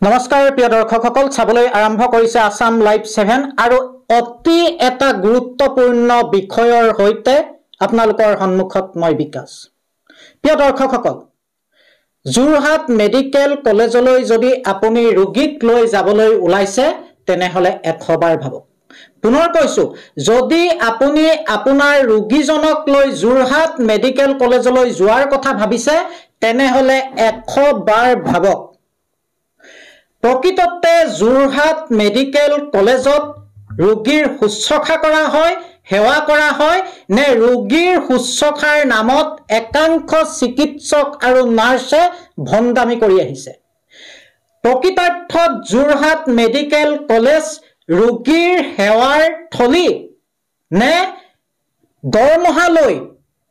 নমস্কাৰ প্ৰিয় দৰ্শকসকল, চাবলৈ আৰম্ভ কৰিছে আসাম লাইভ 7 আৰু অতি এটা গুৰুত্বপূৰ্ণ বিষয়ৰ সৈতে আপোনালোকৰ সন্মুখত মই বিকাশ। প্ৰিয় দৰ্শকসকল, যোৰহাট মেডিকেল কলেজলৈ যদি আপুনি ৰোগীক লৈ যাবলৈ ওলাইছে তেনেহলে 100 বাৰ ভাবক। পুনৰ কৈছো, যদি আপুনি আপোনাৰ ৰোগীজনক লৈ যোৰহাট মেডিকেল কলেজলৈ যোৱাৰ কথা ভাবিছে তেনেহলে 100 বাৰ ভাবক। প্ৰকৃততে যোৰহাট মেডিকেল কলেজত ৰোগীৰ শুশ্ৰূষা কৰা হয়, সেৱা কৰা হয় নে ৰোগীৰ শুশ্ৰূষাৰ নামত একাংশ চিকিৎসক আৰু নাৰ্ছে ভণ্ডামি কৰি আহিছে? প্ৰকৃতাৰ্থত যোৰহাট মেডিকেল কলেজ ৰোগীৰ সেৱাৰ থলী নে দৰমহা লৈ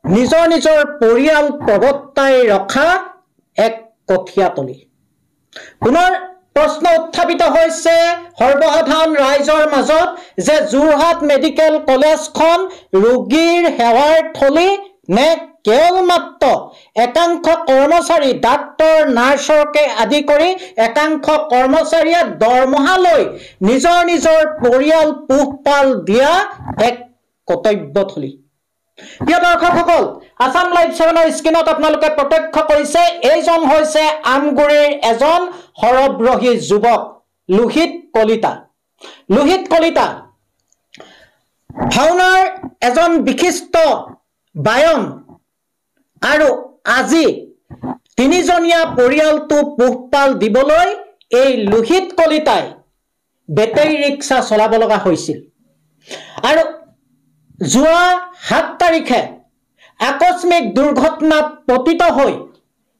নিজৰ নিজৰ পৰিয়াল প্ৰবৰ্তাই ৰখা এক কঠীয়াতলী? পুনৰ প্ৰশ্ন উত্থাপিত হৈছে সৰ্বসাধাৰণ ৰাইজৰ মাজত যে যোৰহাট মেডিকেল কলেজখন ৰোগীৰ সেৱাৰ থলী নে কেৱল মাত্ৰ একাংশ কৰ্মচাৰী ডাক্তৰ নাৰ্ছকে আদি কৰি একাংশ কৰ্মচাৰীয়ে দৰমহা লৈ নিজৰ নিজৰ পৰিয়াল পোহপাল দিয়া এক কৰ্তব্যথলী? প্ৰিয় দৰ্শকসকল, আসাম লাইভ 7ৰ স্ক্ৰীনত আপোনালোকে প্ৰত্যক্ষ কৰিছে এইজন হৈছে আমগুৰিৰ এজন সৰবৰাহী যুৱক লোহিত কলিতা। লোহিত কলিতা ভাওনাৰ এজন বিশিষ্ট বায়ন আৰু আজি তিনিজনীয়া পৰিয়ালটো পোহপাল দিবলৈ এই লোহিত কলিতাই বেটেৰী ৰিক্সা চলাব লগা হৈছিল। আৰু যোৱা 7 তাৰিখে আকস্মিক দুৰ্ঘটনাত পতিত হৈ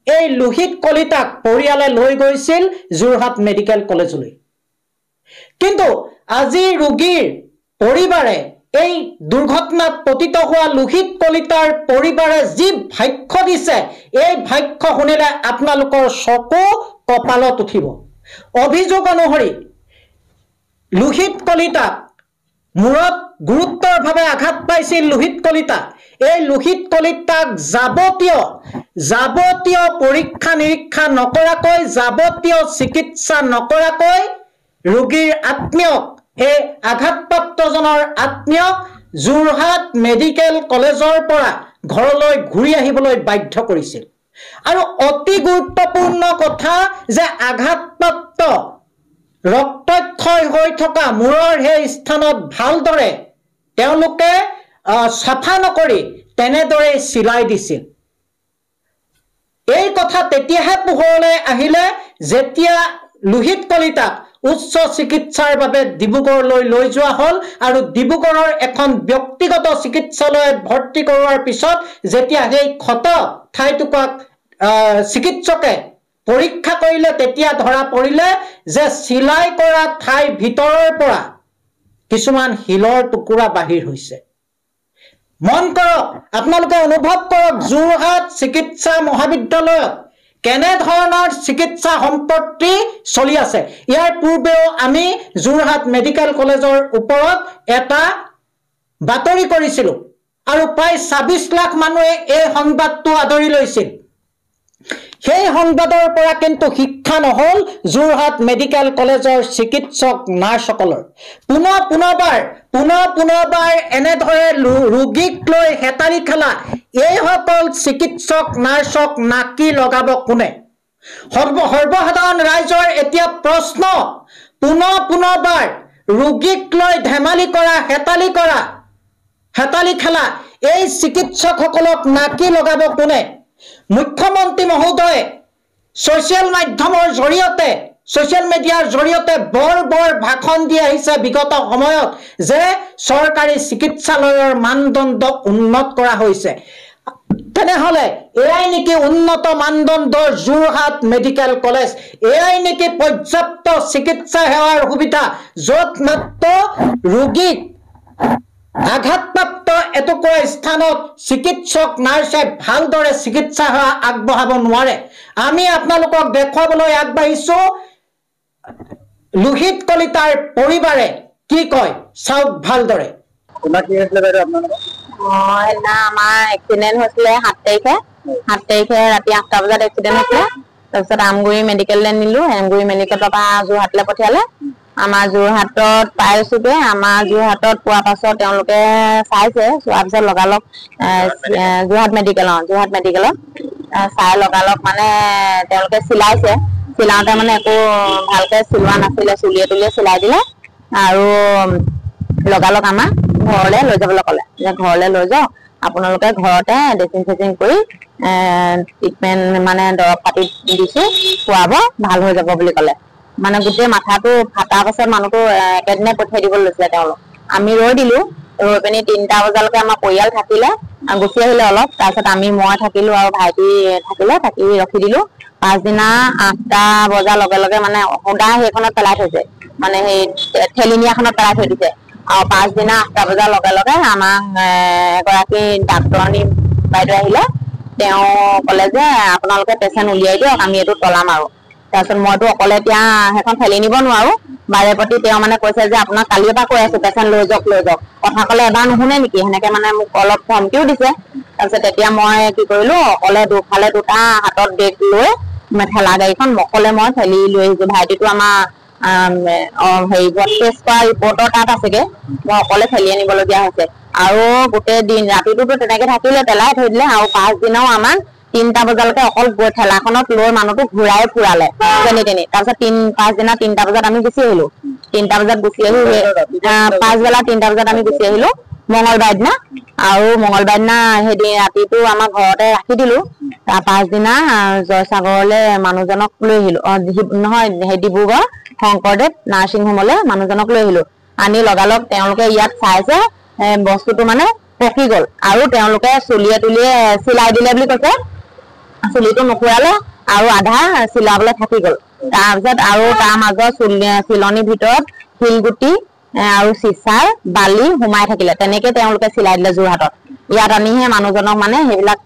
এই লোহিত কলিতাক পৰিয়ালে লৈ গৈছিল যোৰহাট মেডিকেল কলেজলৈ। কিন্তু আজি ৰোগীৰ পৰিবাৰে এই দুৰ্ঘটনাত পতিত হোৱা লোহিত কলিতাৰ পৰিবাৰে যি ভাষ্য দিছে, এই ভাষ্য শুনিলে আপোনালোকৰ চকু কপালত উঠিব। অভিযোগ অনুসৰি লোহিত কলিতাক মূৰত গুৰুতৰভাৱে আঘাত পাইছিল লোহিত কলিতা। এই লোহিত কলিতাক যাৱতীয় পৰীক্ষা নিৰীক্ষা নকৰাকৈ, যাৱতীয় চিকিৎসা নকৰাকৈ ৰোগীৰ আত্মীয়ক, এই আঘাতপ্ৰাপ্তজনৰ আত্মীয়ক যোৰহাট মেডিকেল কলেজৰ পৰা ঘৰলৈ ঘূৰি আহিবলৈ বাধ্য কৰিছিল। আৰু অতি গুৰুত্বপূৰ্ণ কথা যে আঘাতপ্ৰাপ্ত ৰক্তক্ষয় হৈ থকা মূৰৰ সেই স্থানত ভালদৰে তেওঁলোকে চাফা নকৰি তেনেদৰে চিলাই দিছিল। এই কথা তেতিয়াহে পোহৰলৈ আহিলে যেতিয়া লোহিত কলিতাক উচ্চ চিকিৎসাৰ বাবে ডিব্ৰুগড়লৈ লৈ যোৱা হ'ল আৰু ডিব্ৰুগড়ৰ এখন ব্যক্তিগত চিকিৎসালয়ত ভৰ্তি কৰোৱাৰ পিছত যেতিয়া সেই ক্ষত ঠাইটুকুৰাক চিকিৎসকে পৰীক্ষা কৰিলে তেতিয়া ধৰা পৰিলে যে চিলাই কৰা ঠাইৰ ভিতৰৰ পৰা কিছুমান শিলৰ টুকুৰা বাহিৰ হৈছে। মন কৰক, আপোনালোকে অনুভৱ কৰক যোৰহাট চিকিৎসা মহাবিদ্যালয়ত কেনেধৰণৰ চিকিৎসা সম্পত্তি চলি আছে। ইয়াৰ পূৰ্বেও আমি যোৰহাট মেডিকেল কলেজৰ ওপৰত এটা বাতৰি কৰিছিলো আৰু প্ৰায় 26 লাখ মানুহে এই সংবাদটো আদৰি লৈছিল। সেই সংবাদৰ পৰা কিন্তু শিক্ষা নহল যোৰহাট মেডিকেল কলেজৰ চিকিৎসক নাৰ্ছসকলৰ। পুনৰবাৰ এনেদৰে ৰোগীক লৈ হেতালি খেলা এইসকল চিকিৎসক নাৰ্ছক নাকি লগাব কোনে? সৰ্বসাধাৰণ ৰাইজৰ এতিয়া প্ৰশ্ন, পুনৰবাৰ ৰোগীক লৈ ধেমালি কৰা, হেতালি খেলা এই চিকিৎসকসকলক নাকি লগাব কোনে? মুখ্যমন্ত্ৰী মহোদয়ে ছচিয়েল মিডিয়াৰ জৰিয়তে বৰ ভাষণ দি আহিছে বিগত সময়ত যে চৰকাৰী চিকিৎসালয়ৰ মানদণ্ড উন্নত কৰা হৈছে। তেনেহলে এয়াই নেকি উন্নত মানদণ্ডৰ যোৰহাট মেডিকেল কলেজ? এয়াই নেকি পৰ্যাপ্ত চিকিৎসা সেৱাৰ সুবিধা য'ত মাত্ৰ ৰোগীক আঘাতপ্ৰাপ্ত এটুকুৰা স্থানত চিকিৎসক নাৰ্ছে ভালদৰে চিকিৎসা সেৱা আগবঢ়াব নোৱাৰে? আমি আপোনালোকক দেখুৱাবলৈ আগবাঢ়িছো লোহিত কলিতাৰ পৰিবাৰে কি কয়, চাওক ভালদৰে। আমাৰ এক্সিডেণ্ট হৈছিলে 7 তাৰিখে ৰাতি 8টা বজাত এক্সিডেণ্ট হৈছিলে। তাৰপিছত আমগুৰি মেডিকেললৈ নিলো আমগুৰি মেডিকেলৰ পৰা যোৰহাটলৈ পঠিয়ালে আমাৰ যোৰহাটত পাইছোগে আমাৰ যোৰহাটত পোৱা পাছত তেওঁলোকে চাইছে চোৱাৰ পিছত লগালগ যোৰহাট মেডিকেলত চাই লগালগ মানে তেওঁলোকে চিলাইছে চিলাওঁতে মানে একো ভালকে চিলোৱা নাছিলে চুলিয়ে তুলিয়ে চিলাই দিলে আৰু লগালগ আমাৰ ঘৰলৈ লৈ যাবলৈ ক'লে যে ঘৰলৈ লৈ যাওঁ আপোনালোকে ঘৰতে ড্ৰেছিং চেচিং কৰি ট্ৰিটমেণ্ট মানে দৰৱ পাতি দিছো খোৱাব ভাল হৈ যাব বুলি ক'লে মানে গোটেই মাথাটো ফাটা পাছত মানুহটো একেদিনে পঠিয়াই দিবলৈ লৈছিলে তেওঁলোক আমি ৰৈ দিলো ৰৈ পিনি 3টা বজালৈকে আমাৰ পৰিয়াল থাকিলে গুচি আহিলে অলপ তাৰপিছত মই থাকিলো আৰু ভাইটি থাকিলে থাকি ৰখি দিলো পাছদিনা 8টা বজাৰ লগে লগে মানে সদায় সেইখনত পেলাই থৈছে মানে সেই ঠেলিনিয়াখনত পেলাই থৈ দিছে আৰু পাছদিনা 8টা বজাৰ লগে লগে আমাক এগৰাকী ডাক্তৰণী বাইদেউ আহিলে তেওঁ ক'লে যে আপোনালোকে পেচেণ্ট উলিয়াই দিয়ক আমি এইটো তলাম আৰু তাৰপিছত মইতো অকলে এতিয়া সেইখন ঠেলি নিব নোৱাৰো বাৰে প্ৰতি তেওঁ মানে কৈছে যে আপোনাক কালিৰ পৰা কৈ আছো পেচেণ্ট লৈ যাওক কথা ক'লে এবাৰ নুশুনে নেকি সেনেকে মানে মোক অলপ ধমকিও দিছে তাৰপিছত এতিয়া মই কি কৰিলো অকলে দুফালে 2টা হাতত বেগ লৈ ঠেলা গাড়ীখন অকলে মই ঠেলি লৈ আহিছো ভাইটিটো আমাৰ হেৰি টেষ্ট কৰা ৰিপৰ্টৰ তাত আছেগে মই অকলে ঠেলি আনিবলগীয়া হৈছে আৰু গোটেই দিন ৰাতিটোতো তেনেকে থাকিলে পেলাই থৈ দিলে আৰু পাছদিনাও আমাক 3টা বজালৈকে অকল গৈ ঠেলাখনত লৈ মানুহটো ঘূৰাই ফুৰালে যেনি তাৰপিছত পাছদিনা 3টা বজাত আমি গুচি আহিলো 3টা বজাত গুচি আহি পাছবেলা 3টা বজাত আমি গুচি আহিলো মঙ্গলবাৰ দিনা আৰু মঙ্গলবাৰ দিনা সেইদিন ৰাতিটো আমাৰ ঘৰতে ৰাখি দিলো তাৰ পাছদিনা জয়সাগৰলৈ মানুহজনক লৈ আহিলো নহয় সেই ডিব্ৰুগড় শংকৰদেৱ নাৰ্ছিং হোমলৈ মানুহজনক লৈ আহিলো আনি লগালগ তেওঁলোকে ইয়াত চাইছে বস্তুটো মানে পকি গ'ল আৰু তেওঁলোকে চুলিয়ে তুলিয়ে চিলাই দিলে বুলি কৈছে চুলিটো নুখুৰালে আৰু আধা চিলাবলৈ থাকি গ'ল তাৰপিছত আৰু তাৰ মাজৰ চিলনিৰ ভিতৰত শিলগুটি আৰু চিচাৰ বালি সোমাই থাকিলে তেনেকে তেওঁলোকে চিলাই দিলে যোৰহাটত ইয়াত আনিহে মানুহজনক মানে সেইবিলাক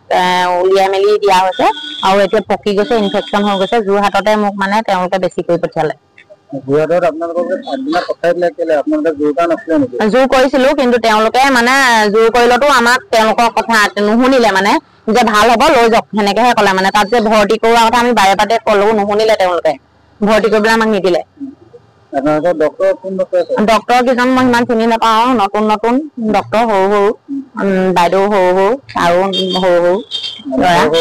উলিয়াই মেলি দিয়া হৈছে আৰু এতিয়া পকি গৈছে ইনফেকশ্যন হৈ গৈছে যোৰহাটতে মোক মানে তেওঁলোকে বেছি কৰি পঠিয়ালে জোৰ কৰিছিলো কিন্তু তেওঁলোকে মানে জোৰ কৰিলেতো আমাক তেওঁলোকৰ কথা নুশুনিলে মানে যে ভাল হ'ব লৈ যাওক সেনেকেহে ক'লে মানে তাত যে ভৰ্তি কৰোৱা কথা আমি বাৰে বাৰে ক'লেও নুশুনিলে তেওঁলোকে ভৰ্তি কৰিবলৈ আমাক নিদিলে ডক্তৰ কেইজন মই ইমান চিনি নাপাওঁ নতুন ডক্তৰ সৰু বাইদেউ সৰু আৰু সৰু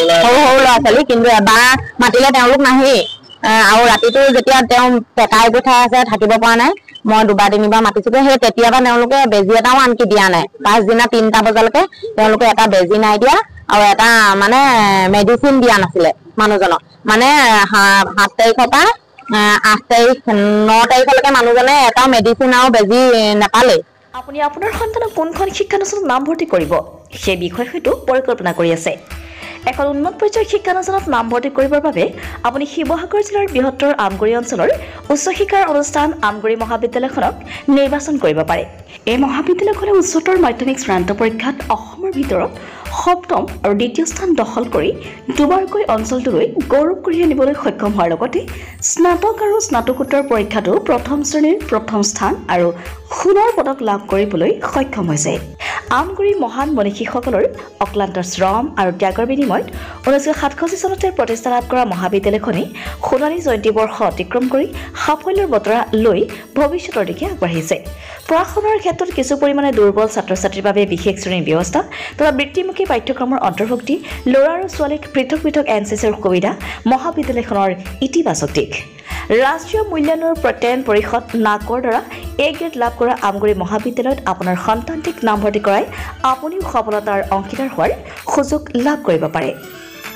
ল'ৰা ছোৱালী কিন্তু এবাৰ মাতিলে তেওঁলোক নাহেই আৰু ৰাতিটো যেতিয়া তেওঁ পেকাই গুঠাই আছে থাকিব পৰা নাই মই 2বাৰ 3বাৰ মাতিছো সেই তেতিয়াবা তেওঁলোকে বেজি এটাও আনকি দিয়া নাই পাছদিনা 3টা বজালৈকে তেওঁলোকে এটা বেজি নাই দিয়া আৰু এটা মানে মেডিচিন দিয়া নাছিলে মানুহজনক মানে 7 তাৰিখৰ পৰা 8 তাৰিখ 9 তাৰিখলৈকে মানুহজনে এটা মেডিচিন আৰু বেজি নাপালে আপুনি আপোনাৰ সন্তানক কোনখন শিক্ষানুষ্ঠানত নামভৰ্তি কৰিব সেই বিষয়ে হয়তো পৰিকল্পনা কৰি আছে এখন উন্নত পৰ্যায়ৰ শিক্ষানুষ্ঠানত নামভৰ্তি কৰিবৰ বাবে আপুনি শিৱসাগৰ জিলাৰ বৃহত্তৰ আমগুৰি অঞ্চলৰ উচ্চ শিক্ষাৰ অনুষ্ঠান আমগুৰি মহাবিদ্যালয়খনক নিৰ্বাচন কৰিব পাৰে এই মহাবিদ্যালয়খনে উচ্চতৰ মাধ্যমিক চূড়ান্ত পৰীক্ষাত অসমৰ ভিতৰত 7ম আৰু 2য় স্থান দখল কৰি দুবাৰকৈ অঞ্চলটোলৈ গৌৰৱ কঢ়িয়াই নিবলৈ সক্ষম হোৱাৰ লগতে স্নাতক আৰু স্নাতকোত্তৰ পৰীক্ষাতো প্ৰথম শ্ৰেণীৰ প্ৰথম স্থান আৰু সোণৰ পদক লাভ কৰিবলৈ সক্ষম হৈছে আমগুৰি মহান মনীষীসকলৰ অক্লান্ত শ্ৰম আৰু ত্যাগৰ বিনিময়ত 1967 চনতে প্ৰতিষ্ঠা লাভ কৰা মহাবিদ্যালয়খনে সোণালী জয়ন্তী বৰ্ষ অতিক্ৰম কৰি সাফল্যৰ বতৰা লৈ ভৱিষ্যতৰ দিশে আগবাঢ়িছে পঢ়া-শুনাৰ ক্ষেত্ৰত কিছু পৰিমাণে দুৰ্বল ছাত্ৰ-ছাত্ৰীৰ বাবে বিশেষ শ্ৰেণীৰ ব্যৱস্থা তথা বৃত্তিমুখী পাঠ্যক্ৰমৰ অন্তৰ্ভুক্তি ল'ৰা আৰু ছোৱালীক পৃথক পৃথক এনচিচিৰ সুবিধা মহাবিদ্যালয়খনৰ ইতিবাচক দিশ ৰাষ্ট্ৰীয় মূল্যায়নৰ প্ৰত্যয়ন পৰিষদ নাকৰ দ্বাৰা A গ্ৰেড লাভ কৰা আমগুৰি মহাবিদ্যালয়ত আপোনাৰ সন্তানটিক নামভৰ্তি কৰাই আপুনিও সফলতাৰ অংশীদাৰ হোৱাৰ সুযোগ লাভ কৰিব পাৰে